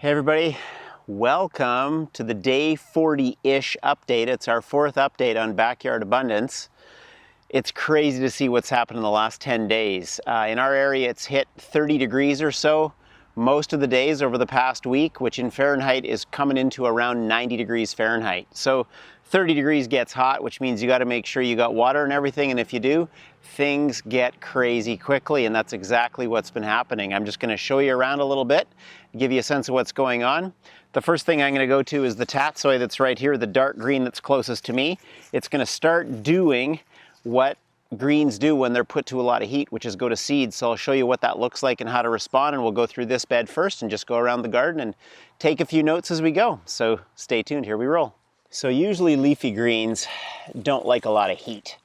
Hey everybody, welcome to the day 40-ish update. It's our fourth update on Backyard Abundance. It's crazy to see what's happened in the last 10 days. In our area it's hit 30 degrees or so most of the days over the past week, which in Fahrenheit is coming into around 90 degrees Fahrenheit. So 30 degrees gets hot, which means you got to make sure you got water and everything, and if you do, things get crazy quickly, and that's exactly what's been happening. I'm just going to show you around a little bit, give you a sense of what's going on. The first thing I'm going to go to is the tatsoi that's right here, the dark green that's closest to me. It's going to start doing what greens do when they're put to a lot of heat, which is go to seed. So I'll show you what that looks like and how to respond, and we'll go through this bed first and just go around the garden and take a few notes as we go. So stay tuned, here we roll. So usually leafy greens don't like a lot of heat.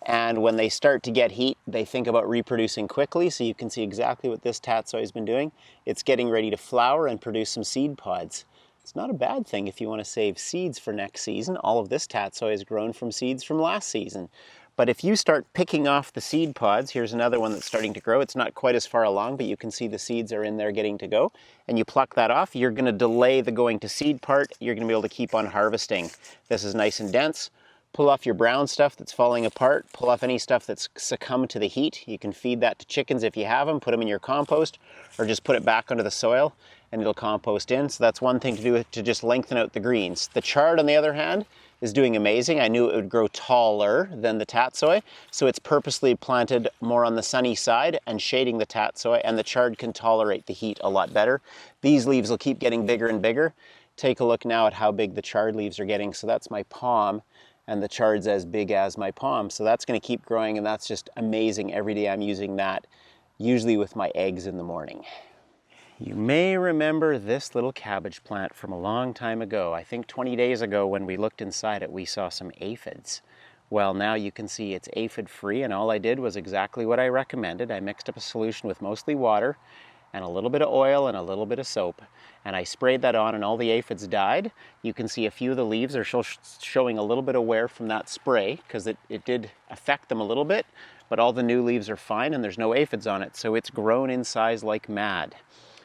And when they start to get heat, they think about reproducing quickly. So you can see exactly what this tatsoi has been doing. It's getting ready to flower and produce some seed pods. It's not a bad thing if you want to save seeds for next season. All of this tatsoi is grown from seeds from last season. But if you start picking off the seed pods, here's another one that's starting to grow. It's not quite as far along, but you can see the seeds are in there getting to go. And you pluck that off, you're going to delay the going to seed part. You're going to be able to keep on harvesting. This is nice and dense. Pull off your brown stuff that's falling apart. Pull off any stuff that's succumbed to the heat. You can feed that to chickens if you have them. Put them in your compost, or just put it back under the soil and it'll compost in. So that's one thing to do, to just lengthen out the greens. The chard, on the other hand, is doing amazing. I knew it would grow taller than the tatsoi, so it's purposely planted more on the sunny side and shading the tatsoi, and the chard can tolerate the heat a lot better. These leaves will keep getting bigger and bigger. Take a look now at how big the chard leaves are getting. So that's my palm, and the chard's as big as my palm. So that's going to keep growing, and that's just amazing. Every day I'm using that, usually with my eggs in the morning. You may remember this little cabbage plant from a long time ago. I think 20 days ago when we looked inside it, we saw some aphids. Well, now you can see it's aphid free, and all I did was exactly what I recommended. I mixed up a solution with mostly water and a little bit of oil and a little bit of soap, and I sprayed that on, and all the aphids died. You can see a few of the leaves are showing a little bit of wear from that spray, because it did affect them a little bit, but all the new leaves are fine and there's no aphids on it, so it's grown in size like mad.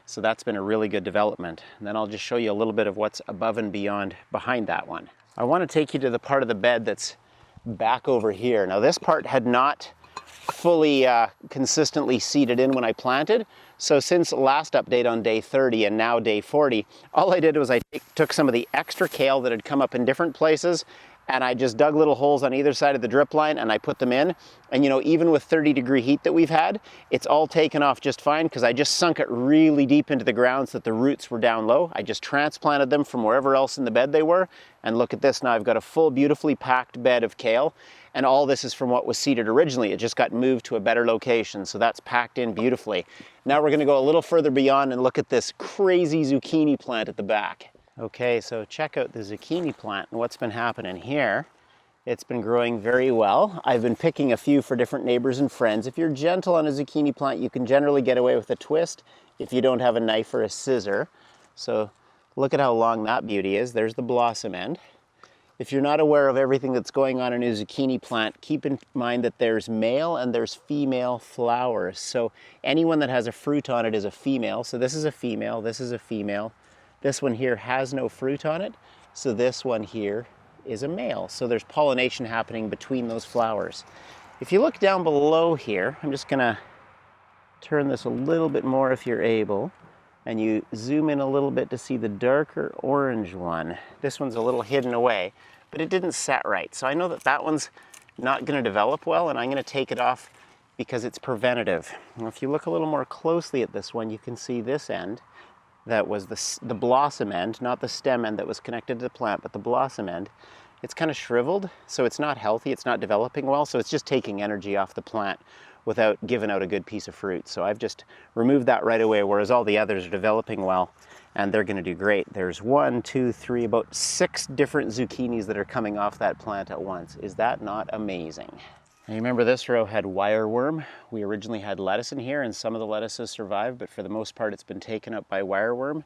So that's been a really good development. And then I'll just show you a little bit of what's above and beyond behind that one. I want to take you to the part of the bed that's back over here. Now this part had not fully consistently seeded in when I planted. So since last update on day 30 and now day 40, all I did was I took some of the extra kale that had come up in different places, and I just dug little holes on either side of the drip line and I put them in. And you know, even with 30-degree heat that we've had, it's all taken off just fine, because I just sunk it really deep into the ground so that the roots were down low. I just transplanted them from wherever else in the bed they were. And look at this, now I've got a full, beautifully packed bed of kale. And all this is from what was seeded originally. It just got moved to a better location, so that's packed in beautifully. Now we're gonna go a little further beyond and look at this crazy zucchini plant at the back. Okay, so check out the zucchini plant and what's been happening here. It's been growing very well. I've been picking a few for different neighbors and friends. If you're gentle on a zucchini plant, you can generally get away with a twist if you don't have a knife or a scissor. So look at how long that beauty is. There's the blossom end. If you're not aware of everything that's going on in a zucchini plant, keep in mind that there's male and there's female flowers. So anyone that has a fruit on it is a female. So this is a female, this is a female. This one here has no fruit on it, so this one here is a male. So there's pollination happening between those flowers. If you look down below here, I'm just gonna turn this a little bit more if you're able, and you zoom in a little bit to see the darker orange one. This one's a little hidden away, but it didn't set right. So I know that that one's not gonna develop well, and I'm gonna take it off because it's preventative. Now, if you look a little more closely at this one, you can see this end. That was the blossom end, not the stem end that was connected to the plant, but the blossom end. It's kind of shriveled, so it's not healthy, it's not developing well, so it's just taking energy off the plant without giving out a good piece of fruit. So I've just removed that right away, whereas all the others are developing well, and they're gonna do great. There's 1, 2, 3, about 6 different zucchinis that are coming off that plant at once. Is that not amazing? And you remember this row had wireworm. We originally had lettuce in here, and some of the lettuce has survived, but for the most part it's been taken up by wireworm.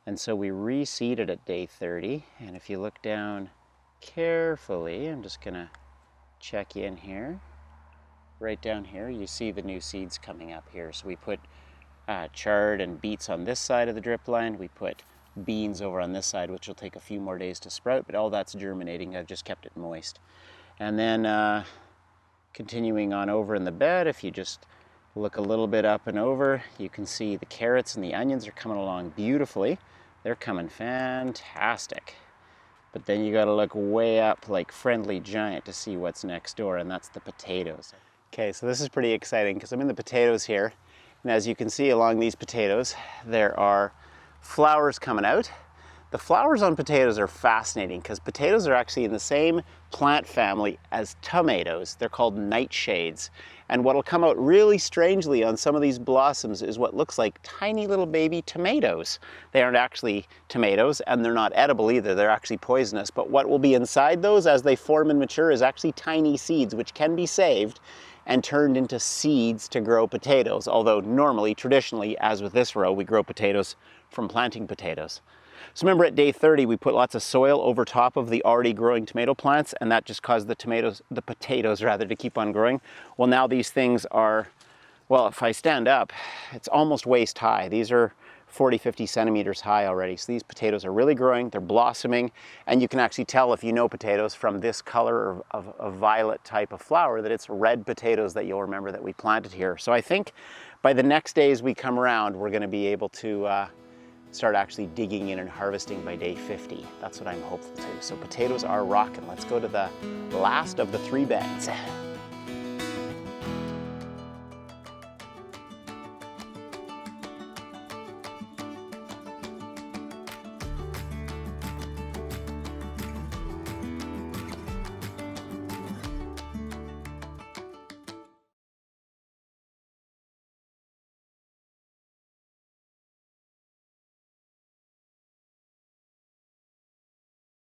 And so we reseeded at day 30. And if you look down carefully, I'm just gonna check in here. Right down here, you see the new seeds coming up here. So we put chard and beets on this side of the drip line. We put beans over on this side, which will take a few more days to sprout, but all that's germinating. I've just kept it moist. And then continuing on over in the bed, if you just look a little bit up and over, you can see the carrots and the onions are coming along beautifully. They're coming fantastic. But then you gotta look way up like Friendly Giant to see what's next door, and that's the potatoes. Okay, so this is pretty exciting because I'm in the potatoes here. And as you can see along these potatoes, there are flowers coming out. The flowers on potatoes are fascinating because potatoes are actually in the same plant family as tomatoes. They're called nightshades. And what'll come out really strangely on some of these blossoms is what looks like tiny little baby tomatoes. They aren't actually tomatoes, and they're not edible either. They're actually poisonous. But what will be inside those as they form and mature is actually tiny seeds, which can be saved and turned into seeds to grow potatoes. Although normally, traditionally, as with this row, we grow potatoes from planting potatoes. So remember at day 30, we put lots of soil over top of the already growing tomato plants, and that just caused the potatoes rather, to keep on growing. Well, now these things are, well, if I stand up, it's almost waist high. These are 40, 50 centimeters high already. So these potatoes are really growing, they're blossoming, and you can actually tell, if you know potatoes, from this color of violet type of flower, that it's red potatoes that you'll remember that we planted here. So I think by the next days we come around, we're gonna be able to start actually digging in and harvesting by day 50. That's what I'm hopeful to. So potatoes are rocking. Let's go to the last of the 3 beds.